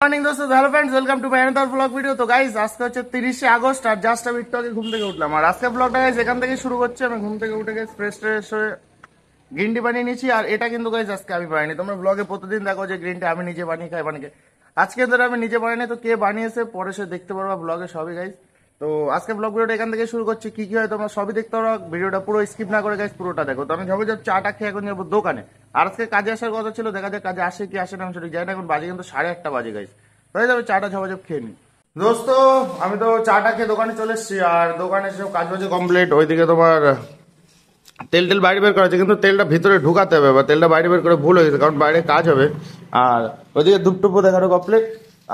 Morning দোস্তো, hello friends, welcome to my another blog video. তো guys, আজকে হচ্ছে 30শে আগস্ট আর জাস্ট আমি একটু আগে ঘুম থেকে উঠলাম। আর আজকে ব্লগটা গাইস এখান থেকে শুরু করছি। আমি ঘুম থেকে উঠে গেছি, ফ্রেশ ট্রেশ হয়ে গ্রিন টি বানিয়ে নিয়েছি। আর এটা কিন্তু গাইস আজকে আমি বানাইনি। তোমরা ব্লগে প্রতিদিন দেখো যে গ্রিন টি আমি নিজে বানিয়ে খাই বানিয়ে। আজকে ধরে আমি নিজে বানাইনি, তো কে বানিয়েছে পরে সে দেখতে পারবা ব্লগে সবই গাইস। তো আজকে ব্লগ ভিডিওটা এখান থেকে শুরু করছি। কি কি হয় তোমরা সবই দেখতে পারো, ভিডিওটা পুরো স্কিপ না করে গাইস পুরোটা দেখো। তো আমি যাবো যে চাটা খেয়ে এখন যাবো দোকানে। আর আজকে কাজে আসার কথা ছিল, দেখা যাক কাজে আসে কি আসে না, আমি সেটা জানি না। এখন বাজে কিন্তু 8:30 বাজে গাইস। হয়ে যাবে, চাটা ঝপাঝপ খেয়ে নি। দোস্ত, আমি তো চাটা খেয়ে দোকানে চলে এসেছি। আর দোকানে সব কাজ বাজে কমপ্লিট। ওইদিকে তোমার তেল টেল বাইরে বের করা আছে, কিন্তু তেলটা ভিতরে ঢুকাতে হবে। বা তেলটা বাইরে বের করে ভুল হয়ে গেছে, কারণ বাইরে কাজ হবে। আর ওইদিকে ধূপটুপো দেখানো কমপ্লিট।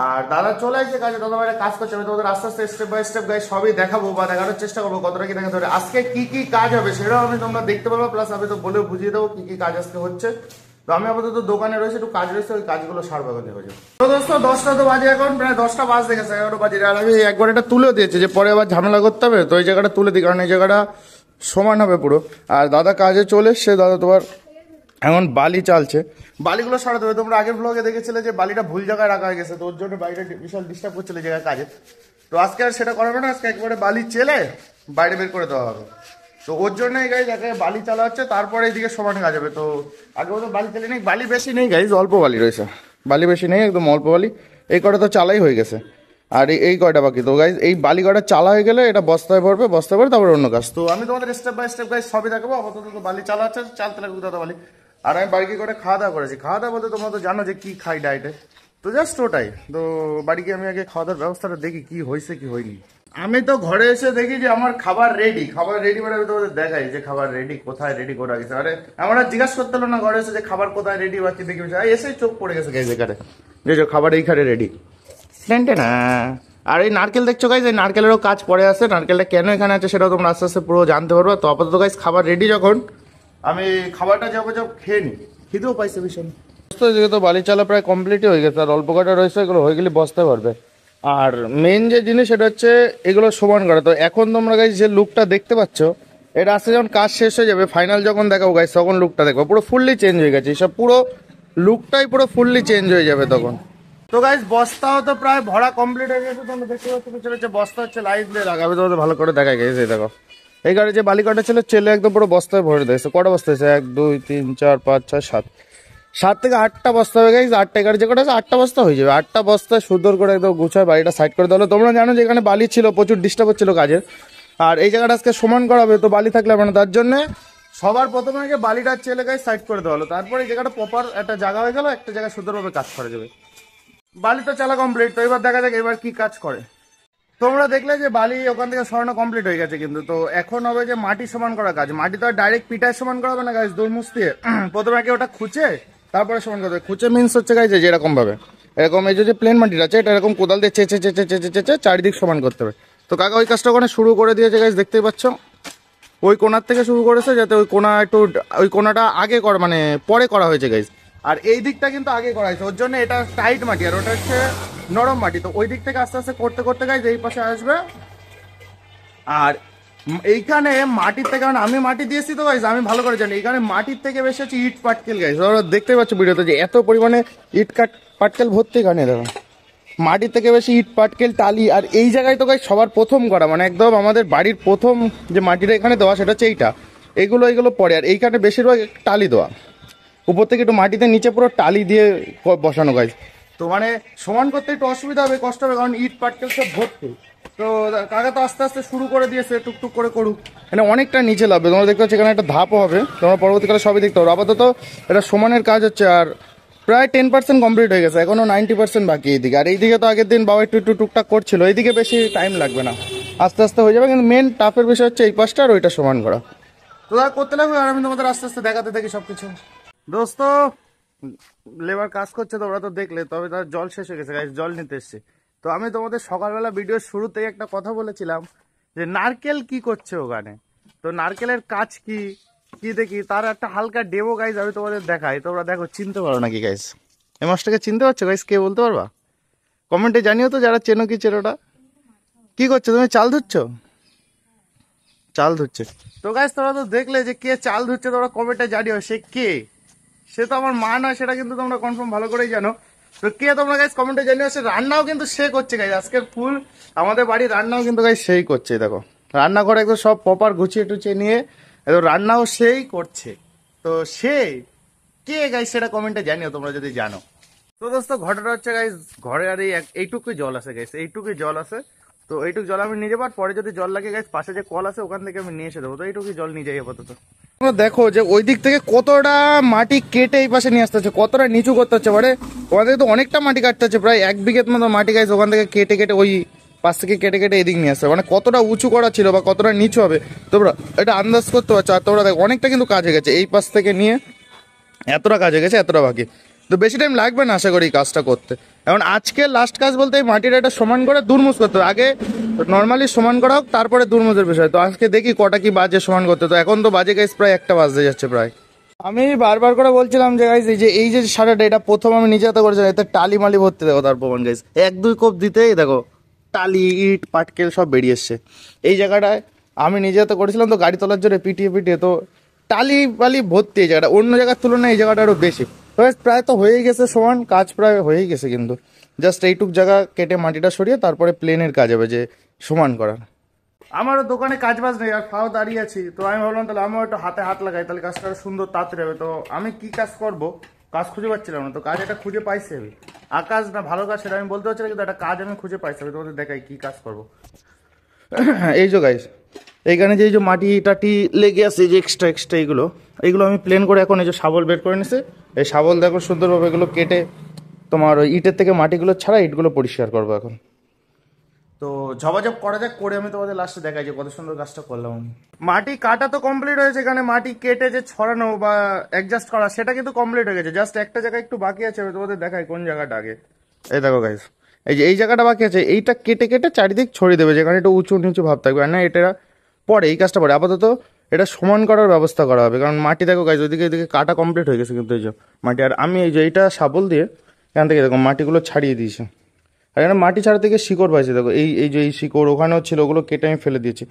আর দাদা চলে আসছে কাজে, দাদা বাইরে কাজ করছে। আমি তোমাদের আস্তে আস্তে স্টেপ বাই স্টেপ গাই সবই দেখাবো বা দেখানোর চেষ্টা করবো কতটা কি দেখাতে হবে। আজকে কি কি কাজ হবে সেটাও আমি তোমরা দেখতে পারবো, প্লাস আমি তো বলেও বুঝিয়ে দেবো কি কি কাজ আজকে হচ্ছে। তো আমি আপাতত দোকানে রয়েছে, একটু কাজ রয়েছে, ওই কাজগুলো সারবো হয়ে যাবে। তো দোস্ত, 10টা তো বাজে, এখন প্রায় 10টা বাজতে গেছে, 11 বাজে। আর আমি একবার এটা তুলেও দিয়েছি যে পরে আবার ঝামেলা করতে হবে, তো এই জায়গাটা তুলে দিই, কারণ এই জায়গাটা সমান হবে পুরো। আর দাদা কাজে চলে এসছে, দাদা তোমার এখন বালি চালছে, বালিগুলো সরাতে হবে। তোমরা আগের ব্লগে দেখেছিলে যে বালিটা ভুল জায়গায় রাখা হয়ে গেছে, তো ওর জন্য বাড়িটা বিশাল ডিস্টার্ব করছিল এই জায়গায় কাজে। তো আজকে আর সেটা করাবে না, আজকে একবারে বালি চেলে বাইরে বের করে দেওয়া হবে। তো ওর জন্যই গাইজ আগে বালি চালা হচ্ছে, তারপরে এইদিকে সমান কাজ হবে। তো আগে তো বালি চালিয়ে নেই, বালি বেশি নেই গাইজ, অল্প বালি রয়েছে। বালি বেশি নেই, একদম অল্প বালি। এই কটা তো চালাই হয়ে গেছে, আর এই কয়টা বাকি। তো গাইজ এই বালি কয়টা চালা হয়ে গেলে এটা বস্তায় ভরবে, বস্তায় ভরে তারপরে অন্য কাজ। তো আমি তোমাদের স্টেপ বাই স্টেপ গাইজ সবই দেখাবো। আপাতত তো বালি চালা হচ্ছে, চালতে লাগবে দাদা বালি। আর আমি বাড়ি গিয়ে করে খাওয়া দাওয়া করেছি। খাওয়া দাওয়া বলতে তোমরা তো জানো যে কি খাই ডায়েটে, তো জাস্ট ওটাই। তো বাড়ি গিয়ে আমি আগে খাওয়া দাওয়ার ব্যবস্থাটা দেখি কি হয়েছে কি হয়নি। আমি তো ঘরে এসে দেখি যে আমার খাবার রেডি। খাবার রেডি মানে আমি তোমাদের দেখাই যে খাবার রেডি, কোথায় রেডি করা গেছে। আরে আমার আর জিজ্ঞাসা করতে হলো না ঘরে এসে যে খাবার কোথায় রেডি বা কি দেখি, এসেই চোখ পড়ে গেছে গাইজ এখানে যে খাবার এইখানে রেডি। না। আর এই নারকেল দেখছো গাইজ, এই নারকেলেরও কাজ পড়ে আছে। নারকেলটা কেন এখানে আছে সেটাও তোমরা আস্তে আস্তে পুরো জানতে পারবো। তো আপাতত গাইজ খাবার রেডি, যখন আমি খাবারটা যাবো খেয়ে নিই, খিদেও পাইছে ভীষণ। তো বালি চালা প্রায় কমপ্লিটই হয়ে গেছে, আর অল্প কটা রয়েছে, এগুলো হয়ে গেলে বসতে পারবে। আর মেন যে জিনিস সেটা হচ্ছে এগুলো সমান করা। তো এখন তোমরা গাইজ যে লুকটা দেখতে পাচ্ছ, এটা আস্তে যখন কাজ শেষ হয়ে যাবে, ফাইনাল যখন দেখাবো গাইজ, তখন লুকটা দেখবো পুরো ফুললি চেঞ্জ হয়ে গেছে। এইসব পুরো লুকটাই পুরো ফুললি চেঞ্জ হয়ে যাবে তখন। তো গাইজ বস্তাও তো প্রায় ভরা কমপ্লিট হয়ে গেছে। তোমরা দেখতে পাচ্ছ পিছনে যে বস্তা হচ্ছে লাইট দিয়ে লাগাবে, তোমাদের ভালো করে দেখা গেছে। এই দেখো, এই গাড়ি যে বালি কাটা ছিল চেলে একদম পুরো বস্তায় ভরে দিয়েছে। কটা বস্তা হয়েছে? 1 2 3 4 5 6 7, 7 থেকে 8টা বস্তা হয়ে গেছে। 8টা গাড়ি যে কটা আছে 8টা বস্তা হয়ে যাবে। 8টা বস্তা সুন্দর করে একদম গুছায় বাড়িটা সাইড করে দেওয়া। তোমরা জানো যে এখানে বালি ছিল, প্রচুর ডিস্টার্ব হচ্ছিল কাজের। আর এই জায়গাটা আজকে সমান করা হবে, তো বালি থাকলে মানে তার জন্য সবার প্রথমে আগে বালিটা চেলে গায়ে সাইড করে দেওয়া হলো। তারপরে এই জায়গাটা প্রপার একটা জায়গা হয়ে গেল, একটা জায়গায় সুন্দরভাবে কাজ করা যাবে। বালি তো চালা কমপ্লিট, তো এবার দেখা যাক এবার কি কাজ করে। তোমরা দেখলে যে বালি ওখান থেকে সরানো কমপ্লিট হয়ে গেছে, কিন্তু তো এখন হবে যে মাটি সমান করা কাজ। মাটি তো আর ডাইরেক্ট পিটায় সমান করা হবে না গাইজ, দোরমুস দিয়ে প্রথমে আগে ওটা খুঁচে তারপরে সমান করতে হবে। খুঁচে মিন্স হচ্ছে গাইজ যে এরকম ভাবে, এরকম এই যে প্লেন মাটিটা আছে এটা এরকম কোদাল দিয়ে চেঁচে চেঁচে চেঁচে চেঁচে চারিদিক সমান করতে হবে। তো কাকা ওই কাজটা ওখানে শুরু করে দিয়েছে গাইজ, দেখতেই পাচ্ছ। ওই কোনার থেকে শুরু করেছে, যাতে ওই কোনা একটু, ওই কোনাটা আগে করা মানে পরে করা হয়েছে গাইজ। আর এই দিকটা কিন্তু আগে করা হয়েছে, ওর জন্য এটা টাইট মাটি আর ওটা হচ্ছে নরম মাটি। তো ওই দিক থেকে আস্তে আস্তে করতে করতে গাইজ এই পাশে আসবে। আর এইখানে মাটির থেকে, কারণ আমি মাটি দিয়েছি তো গাইজ, আমি ভালো করে জানি এইখানে মাটির থেকে বেশি হচ্ছে ইট পাটকেল গাইজ। ওরা দেখতে পাচ্ছ ভিডিওতে যে এত পরিমাণে ইট পাটকেল ভর্তি এখানে দেখো। মাটির থেকে বেশি ইট পাটকেল টালি। আর এই জায়গায় তো গাইজ সবার প্রথম করা, মানে একদম আমাদের বাড়ির প্রথম যে মাটিটা এখানে দেওয়া সেটা হচ্ছে এইটা। এগুলো পরে। আর এইখানে বেশিরভাগ টালি দেওয়া, উপর থেকে একটু মাটিতে নিচে পুরো টালি দিয়ে বসানো গাইজ। তো মানে সমান করতে একটু অসুবিধা হবে, কষ্ট হবে, কারণ ইট পাটকেল সব ভর্তি। তো কাকা তো আস্তে আস্তে শুরু করে দিয়েছে, টুকটুক করে করুক। মানে অনেকটা নিচে লাগবে, তোমরা দেখতে পাচ্ছ এখানে একটা ধাপও হবে, তোমরা পরবর্তীকালে সবই দেখতে পারো। আপাতত এটা সমানের কাজ হচ্ছে, আর প্রায় 10% কমপ্লিট হয়ে গেছে, এখনো 90% বাকি এইদিকে। আর এইদিকে তো আগের দিন বাবা একটু একটু টুকটাক করছিল, এইদিকে বেশি টাইম লাগবে না, আস্তে আস্তে হয়ে যাবে। কিন্তু মেন টাফের বিষয় হচ্ছে এই পাশটা আর ওইটা সমান করা। তো তারা করতে লাগবে, আর আমি তোমাদের আস্তে আস্তে দেখাতে থাকি সবকিছু। দোস্ত লেবার কাজ করছে, তো ওরা তো দেখলে, তবে তার জল শেষ হয়ে গেছে গাইস, জল নিতে এসছে। তো আমি তোমাদের সকালবেলা ভিডিওর শুরুতেই একটা কথা বলেছিলাম যে নারকেল কি করছে ওখানে। তো নারকেলের কাজ কি কি দেখি তার একটা হালকা ডেমো গাইজ আমি তোমাদের দেখাই। তোমরা দেখো, চিনতে পারো নাকি গাইজ? এই মাছটাকে চিনতে পারছো গাইজ? কে বলতে পারবা? কমেন্টে জানিও তো যারা চেনো কি চেনোটা। কি করছো তুমি? চাল ধুচ্ছ? চাল ধুচ্ছে। তো গাইজ তোমরা তো দেখলে যে কে চাল ধুচ্ছে, তোমরা কমেন্টে জানিও সে কে। সে তো আমার মা নয়, সেটা কিন্তু তোমরা কনফার্ম ভালো করেই জানো। তো কে তোমরা গাইস কমেন্টে জানিয়ে আসে। রান্নাও কিন্তু সে করছে গাইস, আজকের ফুল আমাদের বাড়ির রান্নাও কিন্তু গাইস সেই করছে। দেখো রান্নাঘরে একদম সব প্রপার গুছিয়ে টুচিয়ে নিয়ে একদম রান্নাও সেই করছে। তো সে কে গাইস সেটা কমেন্টে জানিও তোমরা যদি জানো। তো দোস্ত ঘটনা হচ্ছে গাইস, ঘরে আর এইটুকুই জল আছে গাইস, এইটুকুই জল আছে। তো এইটুকু জল আমি নিয়ে যাবো, আর পরে যদি জল লাগে গাইস পাশে যে কল আছে ওখান থেকে আমি নিয়ে এসে দেবো। তো এইটুকুই জল নিয়ে যাই আপাতত। তোমরা দেখো যে ওই দিক থেকে কতটা মাটি কেটে এই পাশে নিয়ে আসতে হচ্ছে, কতটা নিচু করতে হচ্ছে। মানে ওখান থেকে তো অনেকটা মাটি কাটতে হচ্ছে, প্রায় 1 বিঘের মতো মাটি গাইস ওখান থেকে কেটে কেটে ওই পাশ থেকে কেটে কেটে এদিক নিয়ে আসতে হবে। মানে কতটা উঁচু করা ছিল বা কতটা নিচু হবে তোমরা এটা আন্দাজ করতে পারছো। আর তোমরা দেখো অনেকটা কিন্তু কাজ হয়ে গেছে, এই পাশ থেকে নিয়ে এতটা কাজ হয়ে গেছে, এতটা বাকি। তো বেশি টাইম লাগবে না আশা করি এই কাজটা করতে। এখন আজকে লাস্ট কাজ বলতে এই মাটিটা এটা সমান করে দুর্মুজ করতে হবে। আগে নর্মালি সমান করা হোক, তারপরে দুর্মুজের বিষয়। তো আজকে দেখি কটা কি বাজে সমান করতে। তো এখন তো বাজে গাইস প্রায় 1টা বাজতে যাচ্ছে প্রায়। আমি বারবার করে বলছিলাম যে গাইস এই যে সারাটা এটা প্রথম আমি নিজে হাতে করেছিলাম, এতে টালি মালি ভর্তি। দেখো তার প্রমাণ গাইস, 1-2 কোপ দিতেই দেখো টালি ইট পাটকেল সব বেরিয়ে এসছে। এই জায়গাটায় আমি নিজে হাতে করেছিলাম, তো গাড়ি তোলার জন্য পিটিয়ে পিটিয়ে তো টালি বালি ভর্তি। এই জায়গাটা অন্য জায়গার তুলনায় এই জায়গাটা আরো বেশি। প্রায় তো হয়েই গেছে সমান, কাজ প্রায় হয়েই গেছে। কিন্তু জাস্ট এইটুক জায়গা কেটে মাটিটা সরিয়ে তারপরে প্লেনের কাজ হবে যে সমান করার। আমারও দোকানে কাজ বাজ নেই আর ফাও দাঁড়িয়ে আছি। তো আমি ভাবলাম তাহলে আমিও একটু হাতে হাত লাগাই, তাহলে কাজটা সুন্দর তাড়াতাড়ি হবে। তো আমি কি কাজ করব কাজ খুঁজে পাচ্ছিলাম না। তো কাজ একটা খুঁজে পাইছি আমি, আকাশ না ভালো কাজ সেটা আমি বলতে পারছি না, কিন্তু একটা কাজ আমি খুঁজে পাইছি। আমি তোমাদের দেখাই কি কাজ করব। এই যে গাইস এইখানে যে এই যে মাটি টাটি লেগে আছে, যে এক্সট্রা এক্সট্রা এইগুলো আমি প্লেন করে এখন এই যে শাবল বের করে নিছে। এই শাবল দেখো সুন্দরভাবে এগুলো কেটে তোমার ওই ইটের থেকে মাটিগুলো ছাড়া ইটগুলো পরিষ্কার করবো এখন। তো ঝপাঝপ করা যাক, করে আমি তোমাদের লাস্টে দেখাই যে কত সুন্দর কাজটা করলাম। মাটি কাটা তো কমপ্লিট হয়েছে, এখানে মাটি কেটে যে ছড়ানো বা অ্যাডজাস্ট করা সেটা কিন্তু কমপ্লিট হয়ে গেছে। জাস্ট একটা জায়গায় একটু বাকি আছে, আমি তোমাদের দেখাই কোন জায়গাটা আগে। এই দেখো গাইস, এই যে এই জায়গাটা বাকি আছে, এইটা কেটে কেটে চারিদিক ছড়িয়ে দেবে, যেখানে একটু উঁচু নিচু ভাব থাকবে। আর না এটা পরে এই কাজটা পরে, আপাতত এটা সমান করার ব্যবস্থা করা হবে। কারণ মাটি দেখো গাইস ওইদিকে এদিকে কাটা কমপ্লিট হয়ে গেছে কিন্তু এই যে মাটি। আর আমি এই যে এইটা শাবল দিয়ে এখান থেকে দেখো মাটিগুলো ছাড়িয়ে দিয়েছি। আর এখানে মাটি ছাড়া থেকে শিকড় পাইছে দেখো, এই যে এই শিকড় ওখানেও ছিল, ওগুলো কেটে আমি ফেলে দিয়েছি।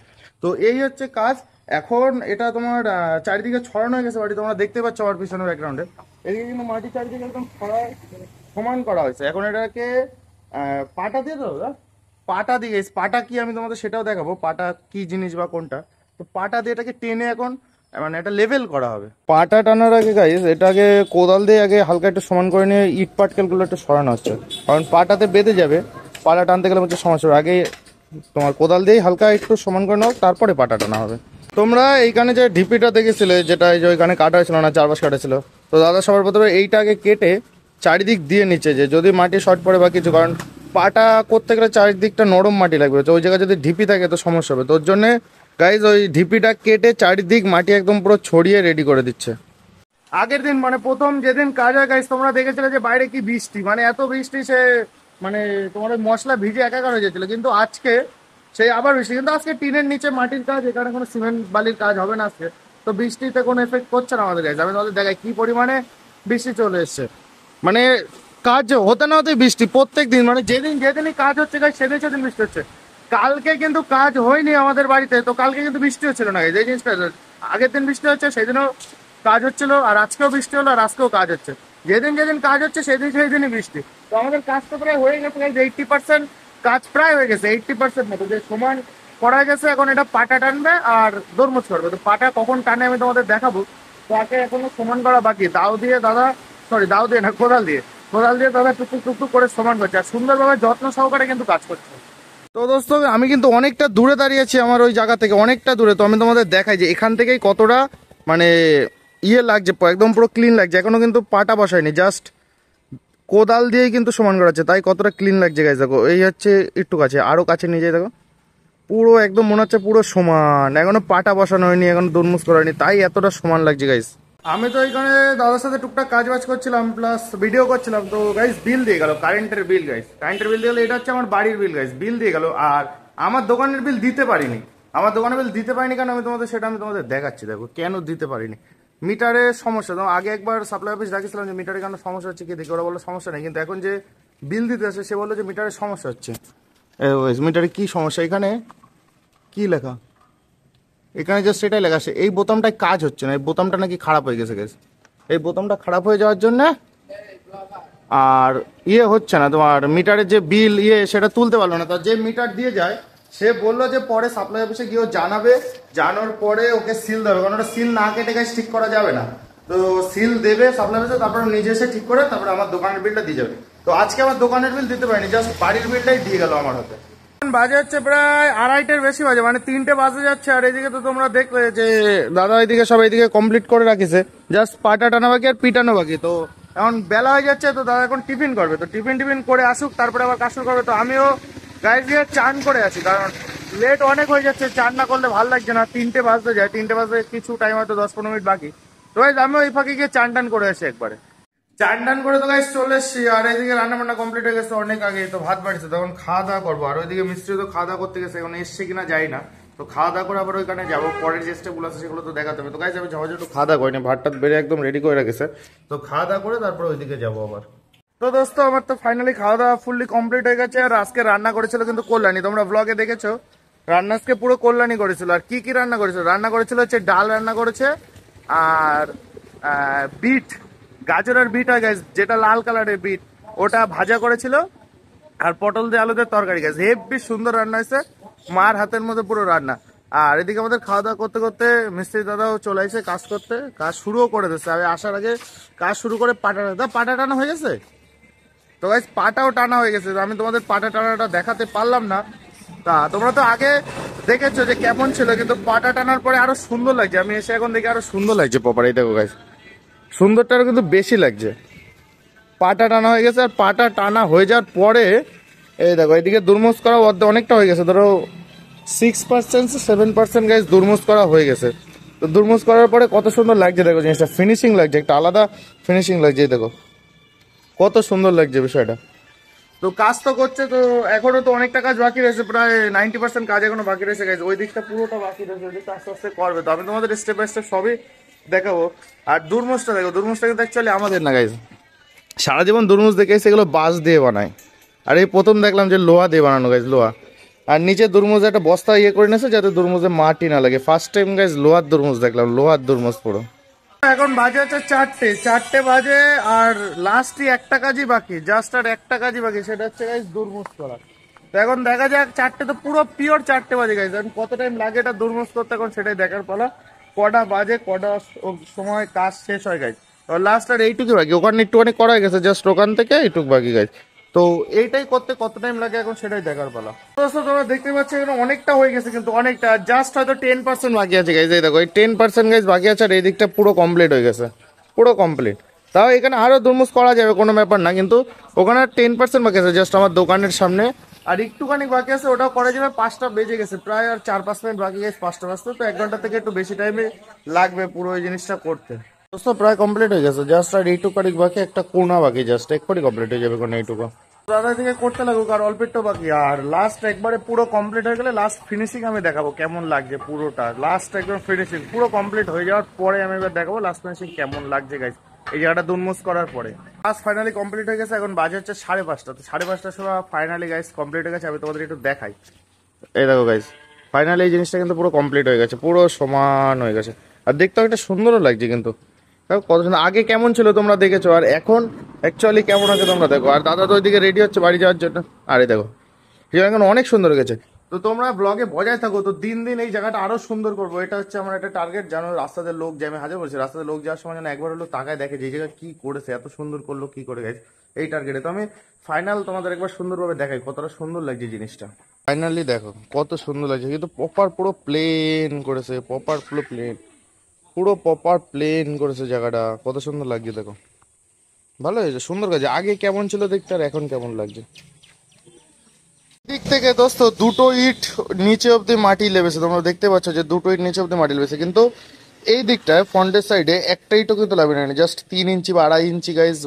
তো এই হচ্ছে কাজ। এখন এটা তোমার চারিদিকে ছড়ানো হয়ে গেছে মাটি, তোমরা দেখতে পাচ্ছ আমার পিছনে ব্যাকগ্রাউন্ডে। এদিকে কিন্তু মাটি চারিদিকে একদম সমান করা হয়েছে। এখন এটাকে পাটা দিয়ে দেবো, পাটা দিয়ে, পাটা কি আমি তোমাদের সেটাও দেখাবো, পাটা কি জিনিস বা কোনটা। তো পাটা দিয়ে এটাকে টেনে এখন মানে এটা লেভেল করা হবে। পাটা টানার আগে গাইস এটাকে কোদাল দিয়ে আগে হালকা একটু সমান করে নিয়ে ইট পাটকেলগুলো একটু সরানো হচ্ছে, কারণ পাটাতে বেঁধে যাবে, পাটা টানতে গেলে হচ্ছে সমস্যা হবে। আগে তোমার কোদাল দিয়েই হালকা একটু সমান করে নাও, তারপরে পাটা টানা হবে। তোমরা এইখানে যে ঢিপিটা দেখেছিলে, যেটা এই যে ওইখানে কাটা হয়েছিল না, চারপাশ কাটা ছিল, তো দাদা সবার প্রথমে এইটা আগে কেটে চারিদিক দিয়ে নিচ্ছে, যে যদি মাটি শর্ট পড়ে বা কিছু, কারণ পাটা করতে গেলে চারিদিকটা নরম মাটি লাগবে, তো ওই জায়গায় যদি ঢিপি থাকে তো সমস্যা হবে। তোর জন্য গাইজ ওই ঢিপিটা কেটে চারিদিক মাটি একদম পুরো ছড়িয়ে রেডি করে দিচ্ছে। আগের দিন মানে প্রথম যেদিন কাজ হয় গাইজ, তোমরা দেখেছিলে যে বাইরে কি বৃষ্টি, মানে এত বৃষ্টি সে মানে তোমার ওই মশলা ভিজে একাকার হয়ে যাচ্ছিল। কিন্তু আজকে সেই আবার বৃষ্টি, কিন্তু আজকে টিনের নিচে মাটির কাজ, এখানে কোনো সিমেন্ট বালির কাজ হবে না আজকে। তো বৃষ্টিতে কোনো এফেক্ট করছে না আমাদের গাইজ। আমি তোমাদের দেখাই কি পরিমাণে বৃষ্টি চলে এসছে। মানে কাজ হতে না হতেই বৃষ্টি প্রত্যেক দিন, মানে যেদিনই কাজ হচ্ছে গাইজ সেদিন বৃষ্টি হচ্ছে। কালকে কিন্তু কাজ হয়নি আমাদের বাড়িতে, তো কালকে কিন্তু বৃষ্টি হচ্ছিল না গাইজ। এই জিনিসটা আগের দিন বৃষ্টি হচ্ছে, সেদিনও কাজ হচ্ছিল, আর আজকেও বৃষ্টি হলো, আর আজকেও কাজ হচ্ছে। যেদিন কাজ হচ্ছে সেদিনই বৃষ্টি। তো আমাদের কাজ তো প্রায় হয়ে গেছে গাইজ, 80% কাজ প্রায় হয়ে গেছে, 80% মতো যে সমান করা গেছে। এখন এটা পাটা টানবে আর দরমুজ করবে। তো পাটা কখন টানে আমি তোমাদের দেখাবো। তো আগে এখনো সমান করা বাকি, দাও দিয়ে না, কোদাল দিয়ে দাদা টুকটুক করে সমান করছে, আর সুন্দরভাবে যত্ন সহকারে কিন্তু কাজ করছে। তো দোস্ত আমি কিন্তু অনেকটা দূরে দাঁড়িয়েছি আমার ওই জায়গা থেকে, অনেকটা দূরে। তো আমি তোমাদের দেখাই যে এখান থেকেই কতটা মানে লাগছে, একদম পুরো ক্লিন লাগছে। এখনো কিন্তু পাটা বসায়নি, জাস্ট কোদাল দিয়েই কিন্তু সমান করাচ্ছে, তাই কতটা ক্লিন লাগছে গাইজ। দেখো এই হচ্ছে একটু কাছে, আরো কাছে নিয়ে যাই, দেখো পুরো একদম মনে হচ্ছে পুরো সমান, এখনো পাটা বসানো হয়নি, এখনো দরমুজ করা হয়নি, তাই এতটা সমান লাগছে গাইজ। আমি তো এখানে দাদার সাথে টুকটাক কাজ বাজ করছিলাম, প্লাস ভিডিও করছিলাম। তো গাইজ বিল দিয়ে গেল, কারেন্টের বিল গাইজ, কারেন্টের বিল দিয়ে গেলো। এটা হচ্ছে আমার বাড়ির বিল গাইজ, বিল দিয়ে গেল। আর আমার দোকানের বিল দিতে পারিনি, কেন আমি তোমাদের দেখাচ্ছি। দেখো কেন দিতে পারিনি, মিটারে সমস্যা। তো আগে একবার সাপ্লাই অফিস ডাকিছিলাম যে মিটারে কেন সমস্যা হচ্ছে কি দেখি, ওরা বললো সমস্যা নেই। কিন্তু এখন যে বিল দিতে আসে সে বললো যে মিটারে সমস্যা হচ্ছে। মিটারে কি সমস্যা, এখানে কি লেখা, এখানে জাস্ট সেটাই লেখা আছে, এই বোতামটায় কাজ হচ্ছে না, এই বোতামটা নাকি খারাপ হয়ে গেছে। এই বোতামটা খারাপ হয়ে যাওয়ার জন্য আর ইয়ে হচ্ছে না, তোমার মিটারের যে বিল সেটা তুলতে পারলো না। তো যে মিটার দিয়ে যায় সে বললো যে পরে সাপ্লাই অফিসে গিয়ে জানাবে, জানার পরে ওকে সিল দেবে, কারণ ওটা সিল না কেটে গাছ ঠিক করা যাবে না। তো সিল দেবে সাপ্লাই অফিসে, তারপরে নিজে এসে ঠিক করে তারপরে আমার দোকানের বিলটা দিয়ে যাবে। তো আজকে আমার দোকানের বিল দিতে পারিনি, জাস্ট বাড়ির বিলটাই দিয়ে গেল আমার হাতে। বাজে হচ্ছে প্রায় 2:30-এর বেশি বাজে, মানে 3টে বাজে যাচ্ছে। আর এইদিকে তো তোমরা দেখলে যে দাদা এইদিকে সব এইদিকে কমপ্লিট করে রাখিছে, জাস্ট পাটা টানা বাকি আর পিটানো বাকি। তো এখন বেলা হয়ে যাচ্ছে, তো দাদা এখন টিফিন করবে, তো টিফিন করে আসুক তারপরে আবার কাজ শুরু করবে। তো আমিও গায়ে দিয়ে চান করে আছি, কারণ লেট অনেক হয়ে যাচ্ছে, চান না করলে ভালো লাগছে না। 3টে বাজতে যায়, 3টে বাজতে কিছু টাইম হয়তো 10-15 মিনিট বাকি। তো আমিও এই ফাঁকে গিয়ে চান টান করে আসি একবারে। চান টান করে তো গাইস চলে এসছি, আর এইদিকে রান্না বান্না কমপ্লিট হয়ে গেছে অনেক আগে। তো ভাত বাড়ছে, তখন খাওয়া দাওয়া করবো। আর ওইদিকে মিস্ত্রি তো খাওয়া দাওয়া করতে গেছে, এখন এসছে কিনা যাই না। তো খাওয়া দাওয়া করে আবার ওইখানে যাবো, পরের যে স্টেপগুলো আছে সেগুলো তো দেখাতে হবে। তো গাইস আমি যাওয়ার একটু খাওয়া দাওয়া করিনি, ভাতটা বেড়ে একদম রেডি করে রেখেছে। তো খাওয়া দাওয়া করে তারপর ওইদিকে যাবো আবার। তো দোস্ত আমার তো ফাইনালি খাওয়া দাওয়া ফুললি কমপ্লিট হয়ে গেছে। আর আজকে রান্না করেছিল কিন্তু কল্যাণী, তোমরা ব্লগে দেখেছো রান্না আজকে পুরো কল্যাণী করেছিল। আর কি কি রান্না করেছিল? রান্না করেছিল হচ্ছে ডাল রান্না করেছে, আর বিট, গাজরের বিট হয় গাইস, যেটা লাল কালারের বিট, ওটা ভাজা করেছিল। আর পটল দিয়ে আলুতে তরকারি গাইস, হেব্বি সুন্দর রান্না হয়েছে, মার হাতের মধ্যে পুরো রান্না। আর এদিকে আমাদের খাওয়া দাওয়া করতে করতে মিস্ত্রি দাদাও চলে আসে কাজ করতে, কাজ শুরুও করে দিচ্ছে। আমি আসার আগে কাজ শুরু করে পাটা টানা হয়ে গেছে। তো গাইস পাটাও টানা হয়ে গেছে, আমি তোমাদের পাটা টানাটা দেখাতে পারলাম না। তা তোমরা তো আগে দেখেছো যে কেমন ছিল, কিন্তু পাটা টানার পরে আরো সুন্দর লাগছে। আমি এসে এখন দেখি আরো সুন্দর লাগছে প্রপার। এই দেখো গাইস, সুন্দরটা আরো কিন্তু বেশি লাগছে। পাটা টানা হয়ে গেছে, আর পাটা টানা হয়ে যাওয়ার পরে এই দেখো এদিকে দুর্মোজ করা অনেকটা হয়ে গেছে, ধরো 6%-7% গাইস দুর্মোজ করা হয়ে গেছে। তো দুর্মোজ করার পরে কত সুন্দর লাগছে দেখো জিনিসটা, ফিনিশিং লাগছে, একটা আলাদা ফিনিশিং লাগছে। দেখো কত সুন্দর লাগছে বিষয়টা। তো কাজ তো করছে, তো এখনো তো অনেকটা কাজ বাকি রয়েছে, প্রায় 90% কাজ এখনো বাকি রয়েছে গাইজ। ওই দিকটা পুরোটা বাকি রয়েছে, ওই দিকটা আস্তে আস্তে করবে। তো আমি তোমাদের স্টেপ বাই স্টেপ সবই দেখাবো। আর দুর্মুজটা দেখো, দুর্মুজটা কিন্তু অ্যাকচুয়ালি আমাদের না গাইজ, সারা জীবন দুর্মুজ দেখে সেগুলো বাঁশ দিয়ে বানায়। আর এই প্রথম দেখলাম যে লোহা দিয়ে বানানো গাইজ, লোহা। আর নিচে দুর্মুজে একটা বস্তা করে নিয়েছে যাতে দুর্মুজে মাটি না লাগে। ফার্স্ট টাইম গাইজ লোহার দুর্মুজ দেখলাম, লোহার দুর্মুজ পুরো। এখন বাজে হচ্ছে 4টে বাজে, আর লাস্টই একটা কাজই বাকি, জাস্ট আর একটা কাজই বাকি, সেটা হচ্ছে গাইজ দুর্মুজ করা। তো এখন দেখা যাক, 4টে তো পুরো পিওর 4টে বাজে গাইজ। এখন কত টাইম লাগে এটা দুর্মুজ করতে এখন সেটাই দেখার পালা। কটা বাজে, কটা সময় কাজ শেষ হয় গাইজ। তো লাস্ট আর এইটুকু বাকি, ওখানে একটুখানি করা গেছে, জাস্ট ওখান থেকে এইটুকু বাকি গাইজ। তো এইটাই করতে কত টাইম লাগে এখন সেটাই দেখার পালা। তোমরা দেখতে পাচ্ছ এখানে অনেকটা হয়ে গেছে, কিন্তু অনেকটা, জাস্ট হয়তো 10% বাকি আছে গাইজ। এই দেখো এই 10% গাইজ বাকি আছে, আর এই দিকটা পুরো কমপ্লিট হয়ে গেছে, পুরো কমপ্লিট। তাও এখানে আরো দুর্মুজ করা যাবে, কোনো ব্যাপার না, কিন্তু ওখানে 10% বাকি আছে জাস্ট আমার দোকানের সামনে। আর একটুখানি বাকি আছে, ওটাও করা যাবে। 5টা বেজে গেছে প্রায়, আর 4-5 মিনিট বাকি গেছে 5টা বাজতে। তো 1 ঘন্টা থেকে একটু বেশি টাইমে লাগবে পুরো এই জিনিসটা করতে। দোস্ত প্রায় কমপ্লিট হয়ে গেছে, জাস্ট আর এইটুকু বাকি, একটা কোনা বাকি, জাস্ট একবারই কমপ্লিট হয়ে যাবে কোনো এইটুকু। দাদা থেকে করতে লাগুক, আর অল্প একটু বাকি। আর লাস্ট একবারে পুরো কমপ্লিট হয়ে গেলে লাস্ট ফিনিশিং আমি দেখাবো কেমন লাগছে পুরোটা। লাস্ট একদম ফিনিশিং পুরো কমপ্লিট হয়ে যাওয়ার পরে আমি এবার দেখাবো লাস্ট ফিনিশিং কেমন লাগছে গাইস, এই জায়গাটা দুনমুজ করার পরে। লাস্ট ফাইনালি কমপ্লিট হয়ে গেছে, এখন বাজে হচ্ছে 5:30। তো 5:30টার সময় ফাইনালি গাইস কমপ্লিট হয়ে গেছে। আমি তোমাদের একটু দেখাই, এই দেখো গাইস, ফাইনালি এই জিনিসটা কিন্তু পুরো কমপ্লিট হয়ে গেছে, পুরো সমান হয়ে গেছে। আর দেখতেও একটা সুন্দরও লাগছে কিন্তু, কত সুন্দর। আগে কেমন ছিল তোমরা দেখেছো, আর এখন অ্যাকচুয়ালি কেমন আছে তোমরা দেখো। আর দাদা তো ওইদিকে রেডি হচ্ছে বাড়ি যাওয়ার জন্য। আরে দেখো এখন অনেক সুন্দর হয়ে গেছে। তো তোমরা ব্লগে বজায় থাকো, তো দিন দিন এই জায়গাটা আরো সুন্দর করবো। এটা হচ্ছে আমার একটা টার্গেট, জানো রাস্তাতে লোক যায়, আমি হাজার বলছি রাস্তাতে লোক যাওয়ার সময় যেন একবার হলো তাকায় দেখে যে এই জায়গা কি করেছে, এত সুন্দর করলো কি করে গেছে, এই টার্গেটে। তো আমি ফাইনাল তোমাদের একবার সুন্দরভাবে দেখাই কতটা সুন্দর লাগছে জিনিসটা। ফাইনালি দেখো কত সুন্দর লাগছে, কিন্তু প্রপার পুরো প্লেন করেছে, প্রপার পুরো প্লেন, পুরো প্রপার প্লেন করেছে জায়গাটা, কত সুন্দর লাগছে দেখো। ভালো হয়েছে, সুন্দর কাজ। আগে কেমন ছিল দেখতে আর এখন কেমন লাগছে। দিক থেকে দোস্ত দুটো ইট নিচে অব্দি মাটি লেবেছে, তোমরা দেখতে পাচ্ছ যে দুটো ইট নিচে অব্দি মাটি লেবেছে, কিন্তু এই দিকটায় ফ্রন্টের সাইডে একটা ইটও কিন্তু লাগবে না, জাস্ট 3 ইঞ্চি বা 2.5 ইঞ্চি গাইজ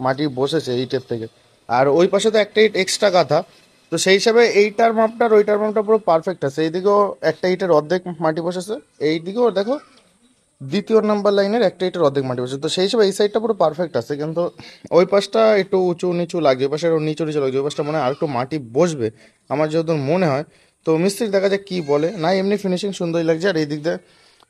মাটি বসেছে ইটের থেকে। আর ওই পাশে তো একটা ইট এক্সট্রা গাঁথা, তো সেই হিসাবে এইটার মাপটা আর ওইটার মাপটা পুরো পারফেক্ট আছে। এইদিকেও একটা ইটের অর্ধেক মাটি বসেছে, এইদিকেও দেখো দ্বিতীয় নাম্বার লাইনের একটা ইটের অর্ধেক মাটি বসেছে। তো সেই হিসাবে এই সাইডটা পুরো পারফেক্ট আছে, কিন্তু ওই পাশটা একটু উঁচু নিচু লাগছে, ওই পাশে একটু নিচু নিচু লাগছে, ওই পাশটা মনে হয় আর একটু মাটি বসবে আমার যত মনে হয়। তো মিস্ত্রি দেখা যাক কি বলে, না এমনি ফিনিশিং সুন্দরই লাগছে। আর এই দিক দিয়ে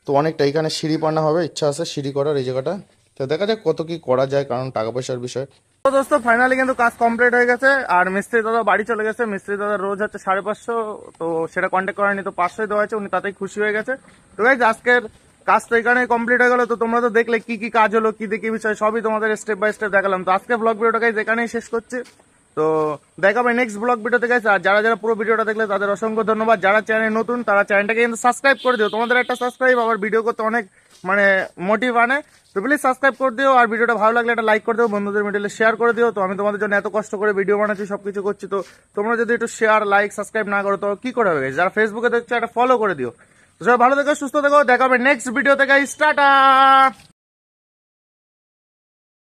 তো অনেকটা এখানে সিঁড়ি পানা হবে, ইচ্ছা আছে সিঁড়ি করার এই জায়গাটা। তো দেখা যাক কত কি করা যায়, কারণ টাকা পয়সার বিষয়। তো দোস্ত ফাইনালি কিন্তু কাজ কমপ্লিট হয়ে গেছে, আর মিস্ত্রি দাদা বাড়ি চলে গেছে। মিস্ত্রি দাদা রোজ হচ্ছে 550, তো সেটা কন্ট্যাক্ট করেনি, তো 500 দেওয়া আছে, উনি তাতেই খুশি হয়ে গেছে। তো গাইজ আজকের কাজ তো এখানে কমপ্লিট হয়ে গেল। তো তোমরা তো দেখলে কি কি কাজ হলো, কি কি বিষয়, সবই তোমাদের স্টেপ বাই স্টেপ দেখালাম। তো আজকে ব্লগ ভিডিওটা গাইজ এখানেই শেষ করছি। তো দেখা হবে নেক্সট ব্লগ ভিডিওতে গাইজ। আর যারা যারা পুরো ভিডিওটা দেখলে তাদের অসংখ্য ধন্যবাদ। যারা চ্যানেল নতুন তারা চ্যানেলটাকে কিন্তু সাবস্ক্রাইব করে দিও। তোমাদের একটা সাবস্ক্রাইব আবার ভিডিও করতে অনেক মানে মোটিভ আনে। তো প্লিজ সাবস্ক্রাইব করে দিও, আর ভিডিওটা ভালো লাগলে একটা লাইক করে দিও, বন্ধুদের মিডিলে শেয়ার করে দিও। তো আমি তোমাদের জন্য এত কষ্ট করে ভিডিও বানাচ্ছি, সবকিছু করছি, তো তোমরা যদি একটু শেয়ার লাইক সাবস্ক্রাইব না করো তো কি করে হবে? যারা ফেসবুকে দেখছো একটা ফলো করে দিও। তো সবাই ভালো থেকো, সুস্থ থেকো, দেখা হবে নেক্সট ভিডিওতে গাইস, টাটা।